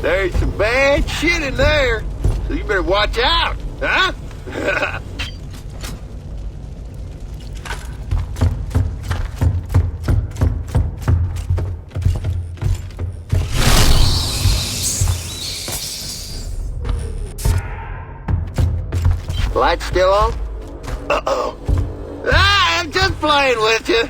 There's some bad shit in there, so you better watch out, huh? Light still on? Uh-oh. Ah, I'm just playing with you.